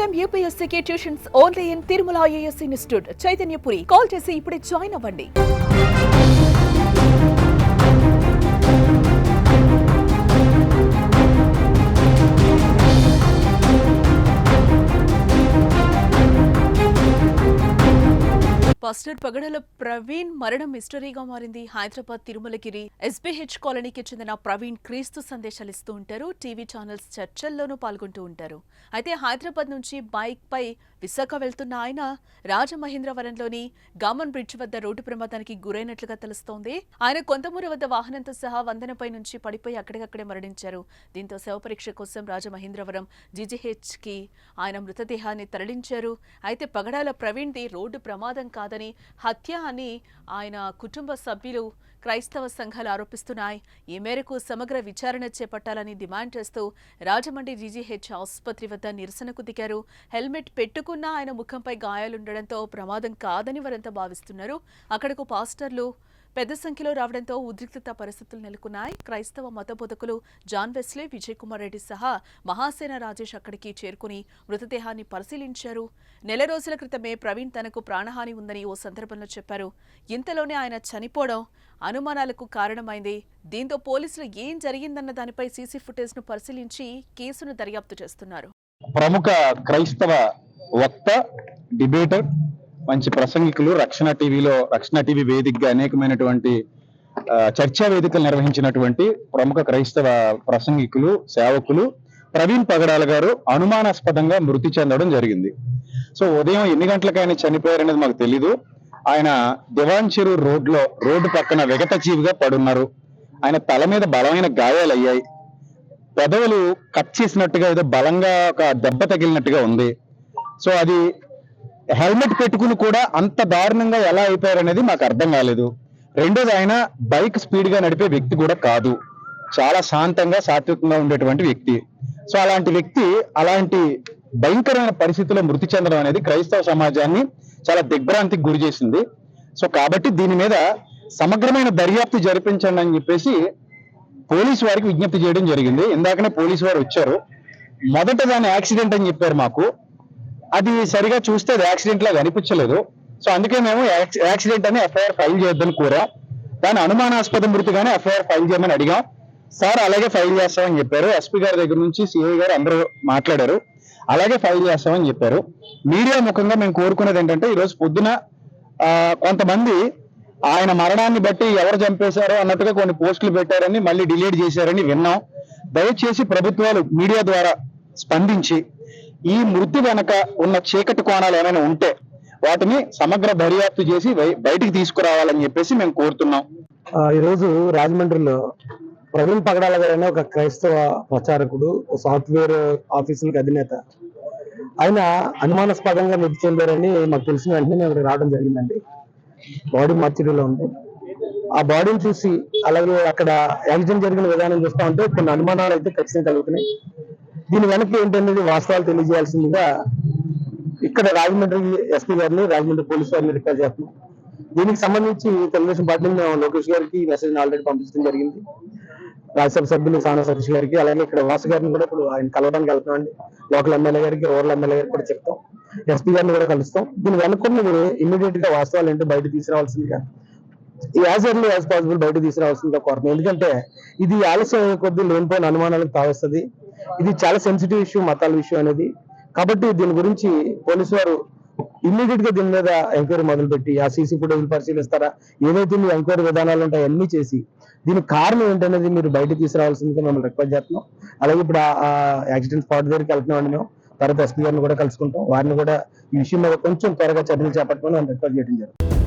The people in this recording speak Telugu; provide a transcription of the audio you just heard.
time UPSC tuitions only in Tirumala IAS institute Chaitanyapuri. Call చేసి ఇప్పుడే జాయిన్ అవ్వండి. పాస్టర్ పగడల ప్రవీణ్ మరణం మిస్టరీగా మారింది. హైదరాబాద్ తిరుమలగిరి SBH కాలనీకి చెందిన ప్రవీణ్ క్రీస్తు సందేశాలు ఇస్తూ ఉంటారు. టీవీ ఛానల్స్ చర్చల్లోనూ పాల్గొంటూ ఉంటారు. అయితే హైదరాబాద్ నుంచి బైక్ పై విశాఖ వెళ్తున్న ఆయన రాజమహేంద్రవరంలోని గామన్ బ్రిడ్జ్ వద్ద రోడ్డు ప్రమాదానికి గురైనట్లుగా తెలుస్తోంది. ఆయన కొంతమూరు వద్ద వాహనంతో సహా వంతెనపై నుంచి పడిపోయి అక్కడికక్కడే మరణించారు. దీంతో శవ పరీక్ష కోసం రాజమహేంద్రవరం GGH కి ఆయన మృతదేహాన్ని తరలించారు. అయితే పగడాల ప్రవీణ్ది రోడ్డు ప్రమాదం కాదని, హత్య అని ఆయన కుటుంబ సభ్యులు, క్రైస్తవ సంఘాలు ఆరోపిస్తున్నాయి. ఈ మేరకు సమగ్ర విచారణ చేపట్టాలని డిమాండ్ చేస్తూ రాజమండ్రి GGH ఆసుపత్రి వద్ద నిరసనకు దిగారు. హెల్మెట్ పెట్టుకున్నా ఆయన ముఖంపై గాయాలుండడంతో ప్రమాదం కాదని వారంతా భావిస్తున్నారు. అక్కడకు పాస్టర్లు పెద్ద సంఖ్యలో రావడంతో ఉద్రిక్తత పరిస్థితులు నెలకొన్నాయి. క్రైస్తవ మత బోధకులు జాన్ వెస్లీ, విజయ్ కుమార్ రెడ్డి సహా మహాసేన రాజేష్ అక్కడికి చేరుకుని మృతదేహాన్ని పరిశీలించారు. నెల రోజుల క్రితమే ప్రవీణ్ తనకు ప్రాణహాని ఉందని ఓ సందర్భంలో చెప్పారు. ఇంతలోనే ఆయన చనిపోవడం అనుమానాలకు కారణమైంది. దీంతో పోలీసులు ఏం జరిగిందన్న దానిపై సీసీ ఫుటేజ్ ను పరిశీలించి కేసును దర్యాప్తు చేస్తున్నారు. ప్రముఖ క్రైస్తవ వక్త, డిబేటర్, మంచి ప్రసంగికులు, రక్షణ టీవీ వేదికగా అనేకమైనటువంటి చర్చా వేదికలు నిర్వహించినటువంటి ప్రముఖ క్రైస్తవ ప్రసంగికులు, సేవకులు ప్రవీణ్ పగడాల గారు అనుమానాస్పదంగా మృతి చెందడం జరిగింది. సో ఉదయం ఎన్ని గంటలకు ఆయన చనిపోయారనేది మాకు తెలీదు. ఆయన దివాన్ చెరువు రోడ్డు పక్కన విగత జీవిగా పడున్నారు. ఆయన తల మీద బలమైన గాయాలు అయ్యాయి. పెదవులు కట్ చేసినట్టుగా ఏదో బలంగా ఒక దెబ్బ తగిలినట్టుగా ఉంది. సో అది హెల్మెట్ పెట్టుకుని కూడా అంత దారుణంగా ఎలా అయిపోయారనేది మాకు అర్థం కాలేదు. రెండోది, ఆయన బైక్ స్పీడ్ గా నడిపే వ్యక్తి కూడా కాదు. చాలా శాంతంగా, సాత్వికంగా ఉండేటువంటి వ్యక్తి. సో అలాంటి వ్యక్తి అలాంటి భయంకరమైన పరిస్థితుల్లో మృతి చెందడం అనేది క్రైస్తవ సమాజాన్ని చాలా దిగ్భ్రాంతికి గురి చేసింది. సో కాబట్టి దీని మీద సమగ్రమైన దర్యాప్తు జరిపించండి అని చెప్పేసి పోలీసు వారికి విజ్ఞప్తి చేయడం జరిగింది. ఇందాకనే పోలీసు వారు వచ్చారు. మొదట దాన్ని యాక్సిడెంట్ అని చెప్పారు మాకు. అది సరిగా చూస్తే అది యాక్సిడెంట్ లాగా అనిపించలేదు. సో అందుకే మేము యాక్సిడెంట్ అని FIR ఫైల్ చేయొద్దని కోరా. దాని అనుమానాస్పద మృతిగానే FIR ఫైల్ చేయమని అడిగాం. సార్ అలాగే ఫైల్ చేస్తామని చెప్పారు. SP గారి దగ్గర నుంచి CI గారు అందరూ మాట్లాడారు. అలాగే ఫైల్ చేస్తామని చెప్పారు. మీడియా ముఖంగా మేము కోరుకునేది ఏంటంటే, ఈరోజు పొద్దున కొంతమంది ఆయన మరణాన్ని బట్టి ఎవరు చంపేశారో అన్నట్టుగా కొన్ని పోస్టులు పెట్టారని, మళ్ళీ డిలీట్ చేశారని విన్నాం. దయచేసి ప్రభుత్వాలు మీడియా ద్వారా స్పందించి ఈ మృతి వెనక ఉన్న చీకటి కోణాలు ఏమైనా ఉంటే వాటిని సమగ్ర దర్యాప్తు చేసి బయటికి తీసుకురావాలని చెప్పేసి మేము కోరుతున్నాం. ఈరోజు రాజమండ్రిలో ప్రవీణ్ పగడాల గారు ఒక క్రైస్తవ ప్రచారకుడు, సాఫ్ట్వేర్ ఆఫీసులకు అధినేత, ఆయన అనుమానాస్పదంగా మృతి చెందారని మాకు తెలిసిన వెంటనే మేము రావడం జరిగిందండి. బాడీ మార్చిరీలో ఉంది. ఆ బాడీని చూసి, అలాగే అక్కడ యాక్సిడెంట్ జరిగిన విధానం చూస్తా ఉంటే కొన్ని అనుమానాలు అయితే ఖచ్చితంగా కలుగుతున్నాయి. దీని వెనక్కి ఏంటనేది వాస్తవాలు తెలియజేయాల్సిందిగా ఇక్కడ రాజమండ్రి SP గారిని, రాజమండ్రి పోలీసు వారిని రిక్వెస్ట్ చేస్తున్నాం. దీనికి సంబంధించి తెలుగుదేశం పార్టీ లోకేష్ గారికి మెసేజ్ ఆల్రెడీ పంపించడం జరిగింది. రాజ్యసభ సభ్యులు సానా సతీష్ గారికి, అలాగే ఇక్కడ వాసు గారిని కూడా ఇప్పుడు ఆయన కలవడానికి వెళ్తున్నామండి. లోకల్ ఎమ్మెల్యే గారికి, రూరల్ ఎమ్మెల్యే గారికి కూడా చెప్తాం. SP గారిని కూడా కలుస్తాం. దీని వెనుకున్నది ఇమ్మీడియట్ గా వాస్తవాలు ఏంటో బయట తీసుకురావాల్సిందిగా, యాజ్ ఎర్లీ యాజ్ పాసిబుల్ బయట తీసుకురావాల్సిందిగా కోరుతున్నాం. ఎందుకంటే ఇది ఆలస్యం కొద్ది లేనిపోయిన అనుమానాలకు తావస్తుంది. ఇది చాలా సెన్సిటివ్ ఇష్యూ, మతాల విషయం అనేది. కాబట్టి దీని గురించి పోలీసు వారు ఇమ్మీడియట్ గా దీని మీద ఎంక్వైరీ మొదలుపెట్టి ఆ CC ఫుటేజ్ పరిశీలిస్తారా, ఏవైతే మీ ఎంక్వైరీ విధానాలు ఉంటాయో అన్ని చేసి దీనికి కారణం ఏంటనేది మీరు బయటకు తీసుకురావాల్సిందిగా మిమ్మల్ని రిక్వెస్ట్ చేస్తున్నాం. అలాగే ఇప్పుడు ఆ యాక్సిడెంట్ స్పాట్ దగ్గరికి వెళ్తున్నామండి మేము. తర్వాత SP గారిని కూడా కలుసుకుంటాం. వారిని కూడా ఈ విషయం మీద కొంచెం త్వరగా చర్యలు చేపట్టమని రిక్వెస్ట్ చేయడం జరుగుతుంది.